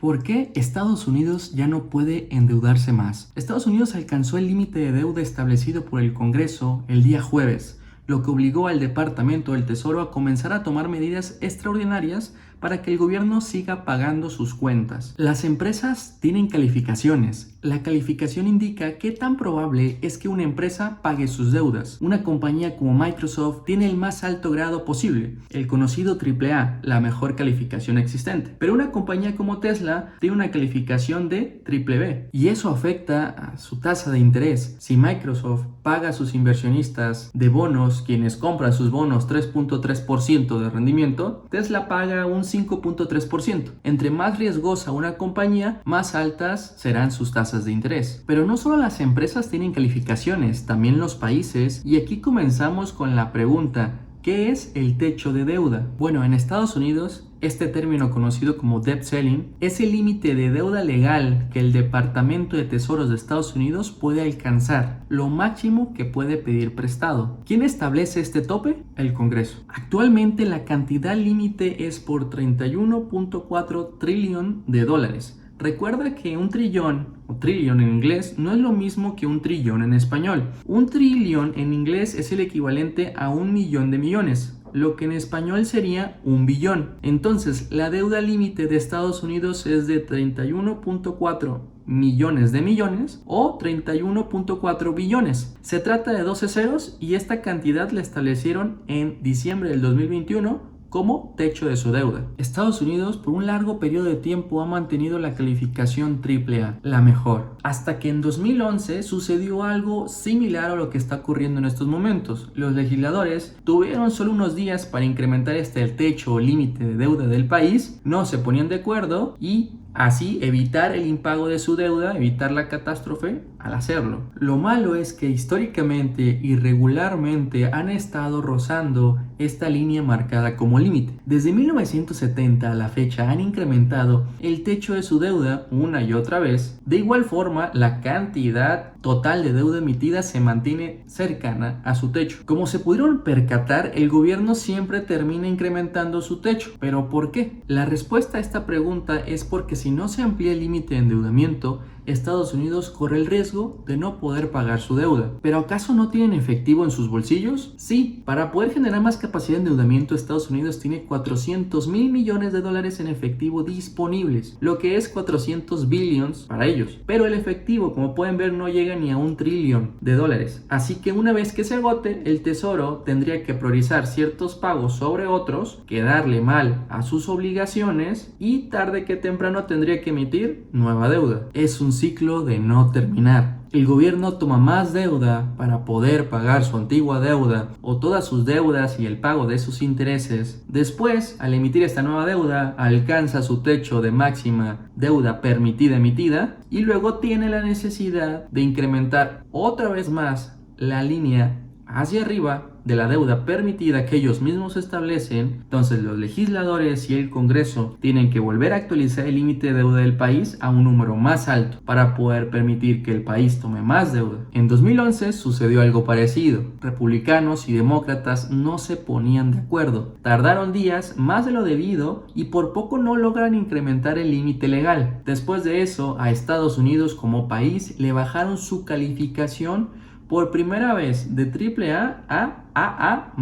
¿Por qué Estados Unidos ya no puede endeudarse más? Estados Unidos alcanzó el límite de deuda establecido por el Congreso el día jueves, lo que obligó al Departamento del Tesoro a comenzar a tomar medidas extraordinarias para que el gobierno siga pagando sus cuentas. Las empresas tienen calificaciones. La calificación indica qué tan probable es que una empresa pague sus deudas. Una compañía como Microsoft tiene el más alto grado posible, el conocido AAA, la mejor calificación existente. Pero una compañía como Tesla tiene una calificación de BBB y eso afecta a su tasa de interés. Si Microsoft paga a sus inversionistas de bonos, quienes compran sus bonos 3.3% de rendimiento, Tesla paga un 5.3%. Entre más riesgosa una compañía, más altas serán sus tasas de interés. Pero no solo las empresas tienen calificaciones, también los países, y aquí comenzamos con la pregunta: ¿qué es el techo de deuda? Bueno, en Estados Unidos, este término conocido como debt ceiling es el límite de deuda legal que el Departamento de Tesoros de Estados Unidos puede alcanzar, lo máximo que puede pedir prestado. ¿Quién establece este tope? El Congreso. Actualmente la cantidad límite es por 31.4 trillón de dólares. Recuerda que un trillón o trillion en inglés no es lo mismo que un trillón en español. Un trillón en inglés es el equivalente a 1.000.000 de millones, lo que en español sería 1 billón. Entonces, la deuda límite de Estados Unidos es de 31.4 millones de millones o 31.4 billones. Se trata de 12 ceros y esta cantidad la establecieron en diciembre del 2021 como techo de su deuda. Estados Unidos por un largo periodo de tiempo ha mantenido la calificación AAA, la mejor, hasta que en 2011 sucedió algo similar a lo que está ocurriendo en estos momentos. Los legisladores tuvieron solo unos días para incrementar el techo o límite de deuda del país, no se ponían de acuerdo y así evitar el impago de su deuda, evitar la catástrofe al hacerlo. Lo malo es que históricamente y regularmente han estado rozando esta línea marcada como límite. Desde 1970 a la fecha han incrementado el techo de su deuda una y otra vez. De igual forma, la cantidad total de deuda emitida se mantiene cercana a su techo. Como se pudieron percatar, el gobierno siempre termina incrementando su techo. ¿Pero por qué? La respuesta a esta pregunta es porque si no se amplía el límite de endeudamiento, Estados Unidos corre el riesgo de no poder pagar su deuda. ¿Pero acaso no tienen efectivo en sus bolsillos? Sí, para poder generar más capacidad de endeudamiento, Estados Unidos tiene 400.000 millones de dólares en efectivo disponibles, lo que es 400 billions para ellos. Pero el efectivo, como pueden ver, no llega ni a 1 trillón de dólares. Así que una vez que se agote, el Tesoro tendría que priorizar ciertos pagos sobre otros, quedarle mal a sus obligaciones y tarde que temprano tendría que emitir nueva deuda. Es un ciclo de no terminar. El gobierno toma más deuda para poder pagar su antigua deuda o todas sus deudas y el pago de sus intereses. Después, al emitir esta nueva deuda, alcanza su techo de máxima deuda permitida emitida y luego tiene la necesidad de incrementar otra vez más la línea hacia arriba de la deuda permitida que ellos mismos establecen. Entonces los legisladores y el Congreso tienen que volver a actualizar el límite de deuda del país a un número más alto para poder permitir que el país tome más deuda. En 2011 sucedió algo parecido. Republicanos y demócratas no se ponían de acuerdo. Tardaron días más de lo debido y por poco no logran incrementar el límite legal. Después de eso, a Estados Unidos como país le bajaron su calificación por primera vez de AAA a AA+.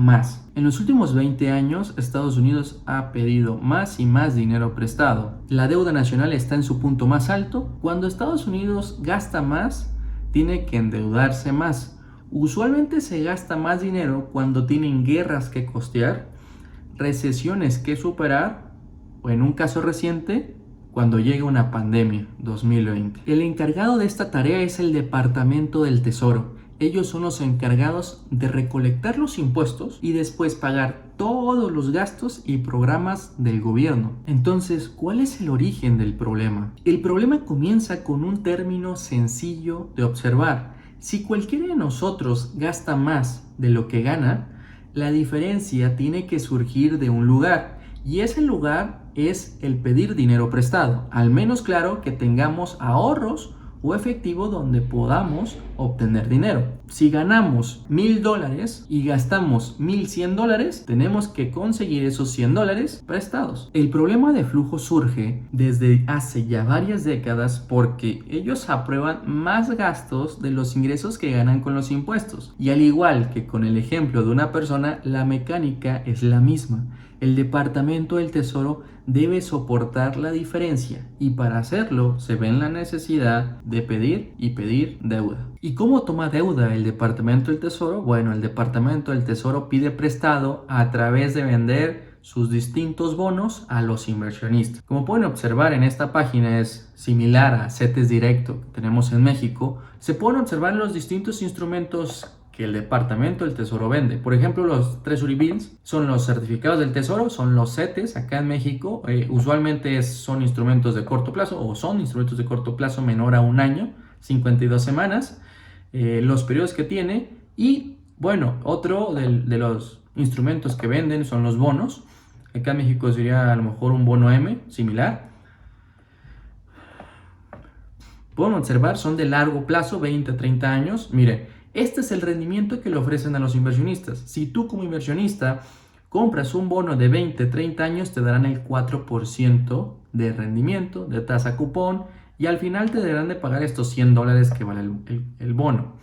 En los últimos 20 años, Estados Unidos ha pedido más y más dinero prestado. La deuda nacional está en su punto más alto. Cuando Estados Unidos gasta más, tiene que endeudarse más. Usualmente se gasta más dinero cuando tienen guerras que costear, recesiones que superar o, en un caso reciente, cuando llega una pandemia, 2020. El encargado de esta tarea es el Departamento del Tesoro. Ellos son los encargados de recolectar los impuestos y después pagar todos los gastos y programas del gobierno. Entonces, ¿cuál es el origen del problema? El problema comienza con un término sencillo de observar. Si cualquiera de nosotros gasta más de lo que gana, la diferencia tiene que surgir de un lugar. Y ese lugar es el pedir dinero prestado. Al menos claro que tengamos ahorros o efectivo donde podamos obtener dinero. Si ganamos $1,000 y gastamos $1,100, tenemos que conseguir esos $100 prestados. El problema de flujo surge desde hace ya varias décadas porque ellos aprueban más gastos de los ingresos que ganan con los impuestos. Y al igual que con el ejemplo de una persona, la mecánica es la misma. El Departamento del Tesoro debe soportar la diferencia y para hacerlo se ve en la necesidad de pedir y pedir deuda. ¿Y cómo toma deuda el Departamento del Tesoro? Bueno, el Departamento del Tesoro pide prestado a través de vender sus distintos bonos a los inversionistas. Como pueden observar en esta página, es similar a CETES Directo que tenemos en México. Se pueden observar los distintos instrumentos que el Departamento del Tesoro vende. Por ejemplo, los Treasury Bills son los certificados del Tesoro, son los CETES acá en México. Usualmente son instrumentos de corto plazo o son instrumentos de corto plazo menor a un año, 52 semanas, los periodos que tiene. Y bueno, otro de los instrumentos que venden son los bonos. Acá en México sería a lo mejor un bono M, similar. Pueden observar, son de largo plazo, 20 a 30 años. Mire, este es el rendimiento que le ofrecen a los inversionistas. Si tú como inversionista compras un bono de 20, 30 años, te darán el 4% de rendimiento, de tasa cupón, y al final te deberán de pagar estos $100 que vale el bono.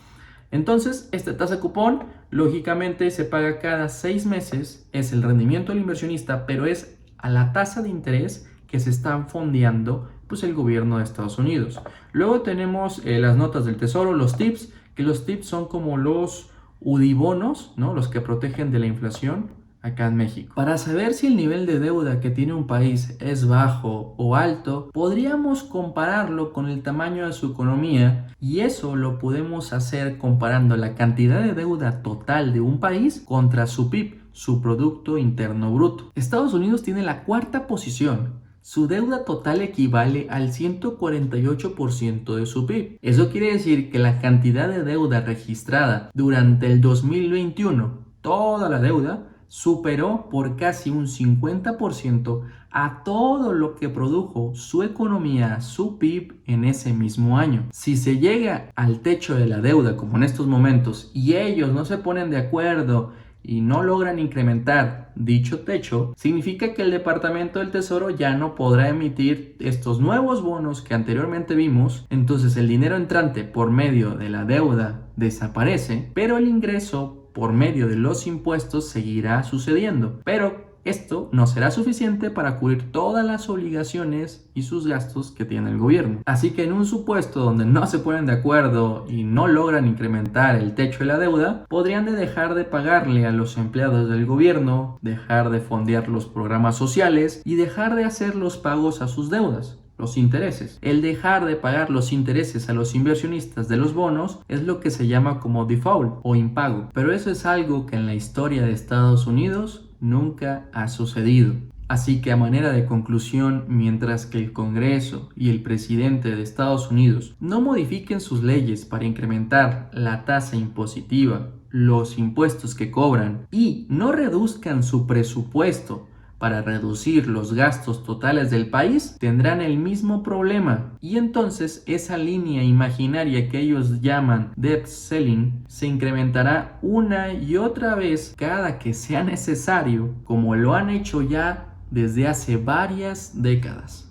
Entonces, esta tasa cupón, lógicamente, se paga cada 6 meses, es el rendimiento del inversionista, pero es a la tasa de interés que se están fondeando pues, el gobierno de Estados Unidos. Luego tenemos las notas del Tesoro, los tips, que los tips son como los UDIbonos, ¿no? Los que protegen de la inflación acá en México. Para saber si el nivel de deuda que tiene un país es bajo o alto, podríamos compararlo con el tamaño de su economía y eso lo podemos hacer comparando la cantidad de deuda total de un país contra su PIB, su Producto Interno Bruto. Estados Unidos tiene la cuarta posición. Su deuda total equivale al 148% de su PIB. Eso quiere decir que la cantidad de deuda registrada durante el 2021, toda la deuda, superó por casi un 50% a todo lo que produjo su economía, su PIB en ese mismo año. Si se llega al techo de la deuda, como en estos momentos, y ellos no se ponen de acuerdo y no logran incrementar dicho techo, significa que el Departamento del Tesoro ya no podrá emitir estos nuevos bonos que anteriormente vimos. Entonces el dinero entrante por medio de la deuda desaparece, pero el ingreso por medio de los impuestos seguirá sucediendo. Pero esto no será suficiente para cubrir todas las obligaciones y sus gastos que tiene el gobierno. Así que en un supuesto donde no se ponen de acuerdo y no logran incrementar el techo de la deuda, podrían dejar de pagarle a los empleados del gobierno, dejar de fondear los programas sociales y dejar de hacer los pagos a sus deudas. Los intereses. El dejar de pagar los intereses a los inversionistas de los bonos es lo que se llama como default o impago. Pero eso es algo que en la historia de Estados Unidos nunca ha sucedido. Así que a manera de conclusión, mientras que el Congreso y el presidente de Estados Unidos no modifiquen sus leyes para incrementar la tasa impositiva, los impuestos que cobran y no reduzcan su presupuesto para reducir los gastos totales del país, tendrán el mismo problema. Y entonces esa línea imaginaria que ellos llaman debt ceiling se incrementará una y otra vez cada que sea necesario, como lo han hecho ya desde hace varias décadas.